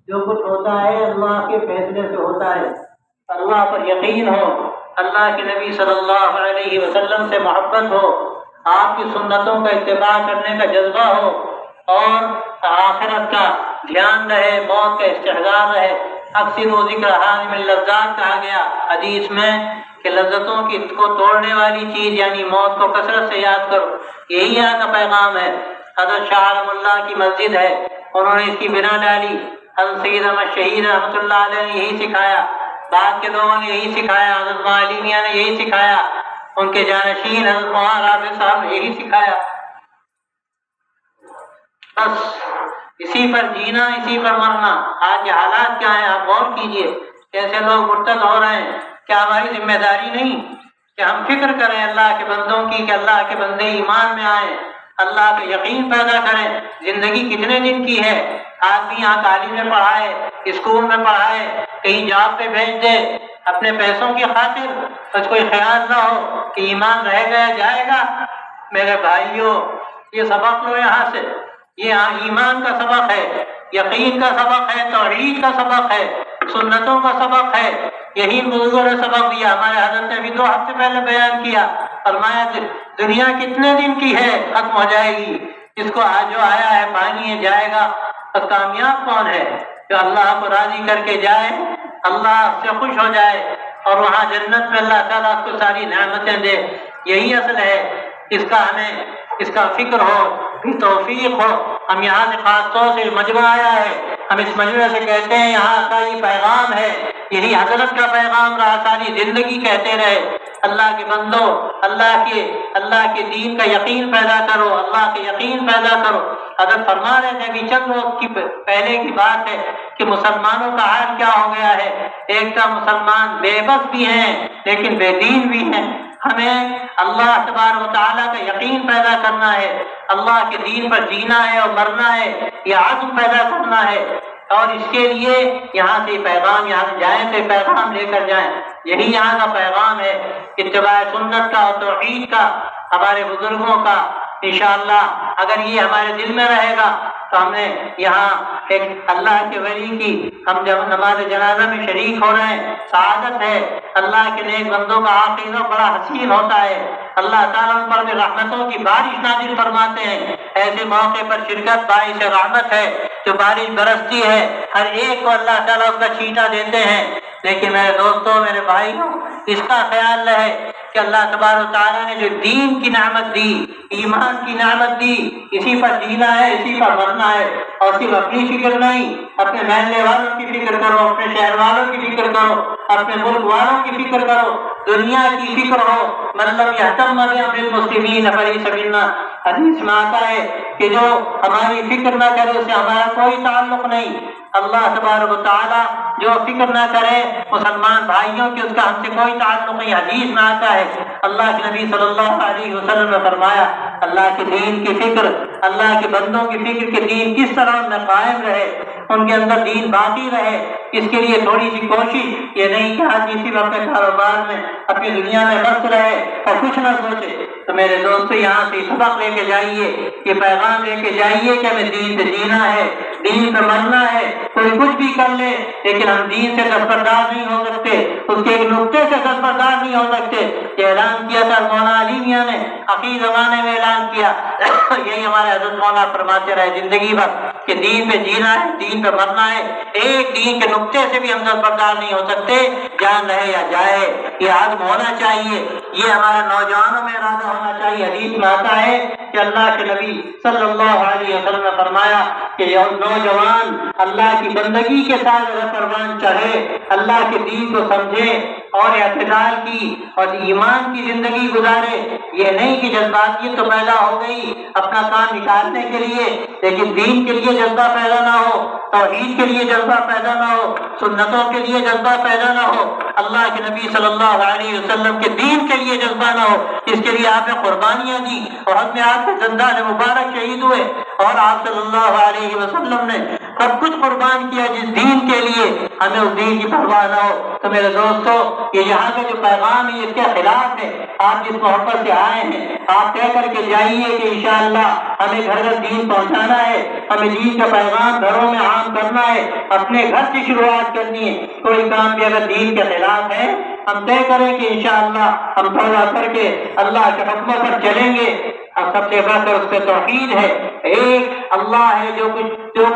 جو کچھ ہوتا ہے اللہ کے فیصلے سے ہوتا ہے، اللہ پر یقین ہو، اللہ کے نبی صلی اللہ علیہ وسلم سے محبت ہو، آپ کی سنتوں کا اتباع کرنے کا جذبہ ہو، اور آخرت کا دھیان رہے، موت کا استحضار رہے۔ اکثر ذکر حاضم اللذات کہا گیا حدیث میں کہ لذتوں کی کو توڑنے والی چیز یعنی موت کو کثرت سے یاد کرو، یہی یہاں کا پیغام ہے۔ حضرت شاہ عالم اللہ کی مسجد ہے، انہوں نے اس کی بنا ڈالی، حضرت سید احمد شہید رحمۃ اللہ علیہ نے یہی سکھایا، بعد کے لوگوں نے یہی سکھایا، حضرت معالی میاں نے یہی سکھایا، ان کے جانشین حضرت مولانا رافع صاحب نے یہی سکھایا۔ بس اسی پر جینا، اسی پر مرنا۔ آج کے حالات کیا ہیں آپ غور کیجئے، کیسے لوگ مرتد ہو رہے ہیں۔ کیا ہماری ذمہ داری نہیں کہ ہم فکر کریں اللہ کے بندوں کی، کہ اللہ کے بندے ایمان میں آئیں، اللہ پہ یقین پیدا کریں۔ زندگی کتنے دن کی ہے؟ آدمی یہاں کالج میں پڑھائے، اسکول میں پڑھائے، کہیں جاب پہ بھیج دے اپنے پیسوں کی خاطر، بس کوئی خیال نہ ہو کہ ایمان رہ گیا جائے گا۔ میرے بھائیوں، یہ سبق لو یہاں سے، یہ ایمان کا سبق ہے، یقین کا سبق ہے، توحید کا سبق ہے، سنتوں کا سبق ہے۔ یہی بزرگوں نے سبق دیا، ہمارے حضرت نے ابھی 2 ہفتے پہلے بیان کیا، فرمایا دنیا کتنے دن کی ہے، ختم ہو جائے گی، اس کو جو آیا ہے پانی ہے جائے گا۔ تو کامیاب کون ہے؟ جو اللہ کو راضی کر کے جائے، اللہ سے خوش ہو جائے اور وہاں جنت میں اللہ تعالیٰ کو ساری نعمتیں دے۔ یہی اصل ہے، اس کا فکر ہو، توفیق ہو۔ ہم یہاں سے خاص طور سے مجمع آیا ہے، ہم اس مجمع سے کہتے ہیں یہاں کا یہ پیغام ہے، یہی حضرت کا پیغام رہا، ساری زندگی کہتے رہے، اللہ کے بندو، اللہ کے دین کا یقین پیدا کرو، اللہ کے یقین پیدا کرو۔ حضرت فرما رہے تھے ابھی چند روز کی پہلے کی بات ہے کہ مسلمانوں کا حال کیا ہو گیا ہے۔ ایک تو مسلمان بے بس بھی ہیں لیکن بے دین بھی ہیں۔ ہمیں اللہ تبارک و تعالیٰ کا یقین پیدا کرنا ہے، اللہ کے دین پر جینا ہے اور مرنا ہے، یہ عزم پیدا کرنا ہے، اور اس کے لیے یہاں سے پیغام، یہاں سے جائیں تو پیغام لے کر جائیں۔ یہی یہاں کا پیغام ہے، اتباع سنت کا اور توحید کا، ہمارے بزرگوں کا۔ انشاءاللہ اگر یہ ہمارے دل میں رہے گا تو ہم نے یہاں ایک اللہ کے ولی کی، ہم جب نماز جنازہ میں شریک ہو رہے ہیں، سعادت ہے۔ اللہ کے نیک بندوں کا عقیدہ بڑا حسین ہوتا ہے، اللہ تعالیٰ ان پر بھی رحمتوں کی بارش نازل فرماتے ہیں۔ ایسے موقع پر شرکت باعث رحمت ہے، جو بارش برستی ہے ہر ایک کو اللہ تعالیٰ اس کا چھینٹا دیتے ہیں۔ لیکن میرے دوستوں، میرے بھائیوں، اس کا خیال رہے کہ اللہ تبارک و تعالیٰ نے جو دین کی نعمت دی، ایمان کی نعمت دی، اسی پر جینا ہے، اسی پر مرنا ہے، اور صرف اپنی فکر نہیں، اپنے محلے والوں کی فکر کرو، اپنے شہر والوں کی فکر کرو، اپنے ملک والوں کی فکر کرو، دنیا کی فکر ہو۔ من لم یہتم بامر المسلمین فلیس منا، حدیث میں آتا ہے کہ جو ہماری فکر نہ کرے اس سے ہمارا کوئی تعلق نہیں۔ اللہ تبارک و تعالیٰ جو فکر نہ کرے مسلمان بھائیوں کی، اس کا ہم سے کوئی تعلق نہیں۔ حدیث میں آتا ہے، اللہ کے نبی صلی اللہ علیہ وسلم نے فرمایا، اللہ کے دین کی فکر، اللہ کے بندوں کی فکر کہ دین کس طرح ان میں قائم رہے، ان کے اندر دین باقی رہے، اس کے لیے تھوڑی سی کوشش، یہ نہیں کہ آدمی صرف اپنے کاروبار میں، اپنی دنیا میں مست رہے اور کچھ نہ سوچے۔ تو میرے دوستو، یہاں سے سبق لے کے جائیے، یہ پیغام لے کے جائیے کہ ہمیں دین سے جینا ہے، دین پہ مرنا ہے۔ کوئی کچھ بھی کر لے لیکن ہم دین سے دستبردار نہیں ہو سکتے، اس کے ایک نقطے سے دستبردار نہیں ہو سکتے۔ یہ اعلان کیا تھا مولانا علی میاں نے، اخیر زمانے میں اعلان کیا، یہی ہمارے حضرت مولانا فرماتے رہے زندگی بھر کہ دین پہ جینا ہے، دین پہ مرنا ہے، ایک دین کے نقطے سے بھی ہم دستبردار نہیں ہو سکتے، جان رہے یا جائے۔ یہ عزم ہونا چاہیے، یہ ہمارے نوجوانوں میں ارادہ ہونا چاہیے۔ حدیث میں آتا ہے کہ اللہ کے نبی صلی اللہ علیہ وسلم نے فرمایا کہ نوجوان اللہ کی بندگی کے ساتھ اگر پروان چڑھے، اللہ کے دین کو سمجھے اور اعتدال کی اور ایمان کی زندگی گزارے، یہ نہیں کہ جذباتیت تو پیدا ہو گئی اپنا کام نکالنے کے لیے، لیکن دین کے لیے جذبہ پیدا نہ ہو، توحید کے لیے جذبہ پیدا نہ ہو، سنتوں کے لیے جذبہ پیدا نہ ہو، اللہ کے نبی صلی اللہ علیہ وسلم کے دین کے لیے جذبہ نہ ہو۔ اس کے لیے آپ نے قربانیاں دی اور ہم میں آپ کے زندان مبارک شہید ہوئے، اور آپ صلی اللہ علیہ وسلم نے سب کچھ قربان کیا جس دین کے لیے، ہمیں اس دین کی پرواہ نہ ہو۔ تو میرے دوستو، یہ یہاں کا جو پیغام ہے اس کے خلاف ہے۔ آپ جس محبت سے آئے ہیں، آپ طے کر کے جائیے کہ انشاءاللہ ہمیں گھر گھر دین پہنچانا ہے، ہمیں دین کا پیغام گھروں میں عام کرنا ہے، اپنے گھر سے شروعات کرنی ہے۔ کوئی کام بھی اگر دین کے خلاف ہے، ہم طے کریں کہ انشاءاللہ ہم توبہ کر کے اللہ کے حکموں پر چلیں گے۔ اور سب سے بڑھ کر اس پہ توحید ہے، ایک اللہ ہے جو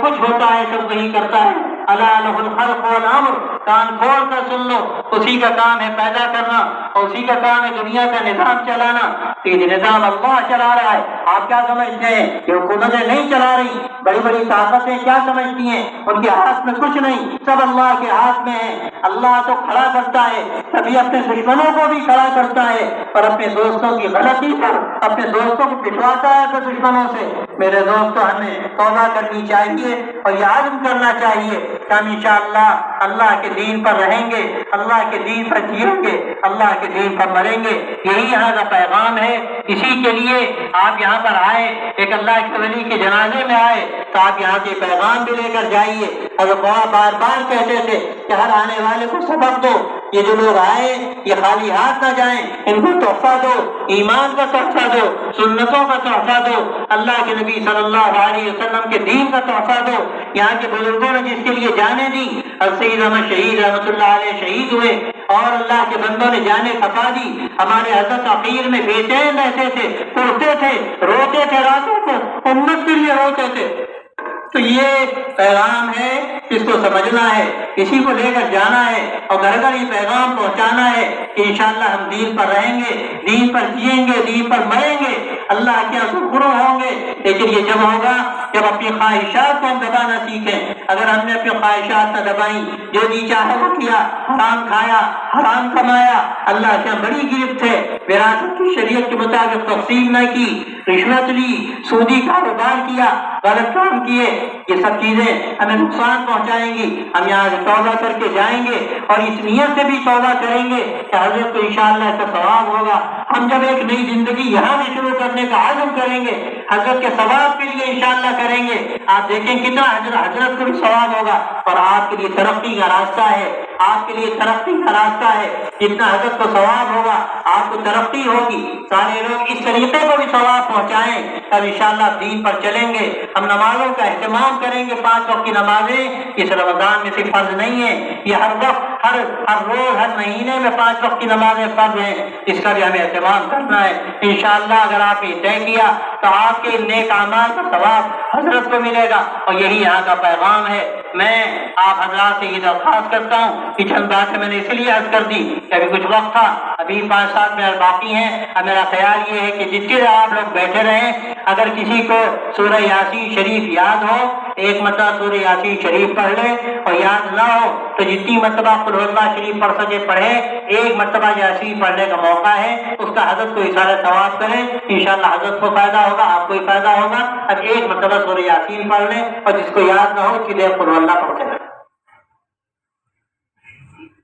کچھ ہوتا ہے سب وہی کرتا ہے۔ الا لہ الخلق والامر، کان کھول کر سن لو، اسی کا کام ہے پیدا کرنا، اور اسی کا کام ہے دنیا کا نظام چلانا۔ یہ نظام اللہ چلا رہا ہے۔ آپ کیا سمجھتے ہیں کہ حکومتیں نہیں چلا رہی؟ بڑی بڑی طاقتیں کیا سمجھتی ہیں ان کے ہاتھ میں کچھ نہیں، سب اللہ کے ہاتھ میں ہے۔ اللہ تو کھڑا کرتا ہے، کبھی اپنے دشمنوں کو بھی کھڑا کرتا ہے، اور اپنے دوستوں کی غلطی پر اپنے دوستوں کو پٹواتا ہے اپنے دشمنوں سے۔ میرے دوستوں، ہمیں توبہ کرنی چاہیے اور یہ عزم کرنا چاہیے کہ ہم انشاءاللہ اللہ کے دین پر رہیں گے، اللہ کے دین پر جیئیں گے، اللہ کے دین پر مریں گے۔ یہی یہاں کا پیغام ہے۔ اسی کے لیے آپ یہاں پر آئے، ایک اللہ کے ولی کے جنازے میں آئے، تو آپ یہاں کے پیغام بھی لے کر جائیے۔ حضرت بار بار کہتے تھے کہ ہر آنے والے کو سبق دو، یہ جو لوگ آئے یہ خالی ہاتھ نہ جائیں، ان کو تحفہ دو، ایمان کا تحفہ دو، سنتوں کا تحفہ دو، اللہ کے نبی صلی اللہ علیہ وسلم کے دین کا تحفہ دو۔ یہاں کے بزرگوں نے جس کے لیے جانیں دی، سید احمد شہید رحمۃ اللہ علیہ شہید ہوئے، اور اللہ کے بندوں نے جانیں کھپا دی۔ ہمارے حضرت عقیل میں بے چین رہتے تھے، پڑھتے تھے، روتے تھے، راتوں کو امت کے لیے روتے تھے۔ تو یہ پیغام ہے، اس کو سمجھنا ہے، اسی کو لے کر جانا ہے، اور گھر گھر یہ پیغام پہنچانا ہے کہ انشاءاللہ ہم دین پر رہیں گے، دین پر جیئیں گے، دین پر مریں گے، اللہ کے شکروں ہوں گے۔ لیکن یہ جب ہوگا جب اپنی خواہشات کو ہم دبانا سیکھیں۔ اگر ہم نے اپنی خواہشات نہ دبائیں، جو جی چاہا وہ کیا، حرام کھایا، حرام کمایا، اللہ سے بڑی گرفت ہے، وراثت کی شریعت کے مطابق تقسیم نہ کی، رشوت لی، سودی کاروبار کیا، غلط کام کیے، یہ سب چیزیں ہمیں نقصان پہنچائیں گی۔ ہم یہاں سے توبہ کر کے جائیں گے، اور اس نیت سے بھی توبہ کریں گے کہ حضرت کو انشاءاللہ اس کا ثواب ہوگا۔ ہم جب ایک نئی زندگی یہاں سے شروع کرنے کا عزم کریں گے، حضرت کے ثواب کے لیے انشاءاللہ کریں گے، آپ دیکھیں کتنا حضرت کو بھی ثواب ہوگا، اور آپ کے لیے ترقی کا راستہ ہے، آپ کے لیے ترقی کا راستہ ہے۔ جتنا حضرت کو ثواب ہوگا آپ کو ترقی ہوگی۔ سارے لوگ اس طریقے کو بھی ثواب پہنچائیں، تب انشاءاللہ دین پر چلیں گے۔ ہم نمازوں کا اہتمام کریں گے، 5 وقت کی نمازیں اس رمضان میں صرف فرض نہیں ہے، یہ ہر وقت، ہر روز، ہر مہینے میں 5 وقت کی نمازیں فرض ہیں، اس کا بھی ہمیں اہتمام کرنا ہے۔ انشاءاللہ اگر آپ نے طے کیا تو آپ کے نیک اعمال کا ثواب حضرت کو ملے گا، اور یہی یہاں کا پیغام ہے۔ میں آپ حضرات سے یہ درخواست کرتا ہوں کہ چند باتیں میں نے اس لیے عرض کر دی کہ ابھی کچھ وقت تھا، ابھی 5-7 منٹ باقی ہیں۔ اب میرا خیال یہ ہے کہ جتنی دیر آپ لوگ بیٹھے رہیں، اگر کسی کو سورہ یاسین شریف یاد ہو، ایک مرتبہ سورہ یاسین شریف پڑھ لے، اور یاد نہ ہو تو جتنی مرتبہ قل هو اللہ شریف پڑھ سکے پڑھے۔ ایک مرتبہ یاسین پڑھنے کا موقع ہے، اس کا حضرت کو اشارہ ثواب کریں، انشاءاللہ حضرت کو فائدہ ہوگا، آپ کو ہی فائدہ ہوگا۔ اب ایک مرتبہ سورہ یاسین پڑھ لیں، اور جس کو یاد نہ ہو کہ قل هو اللہ پڑھتے رہیں۔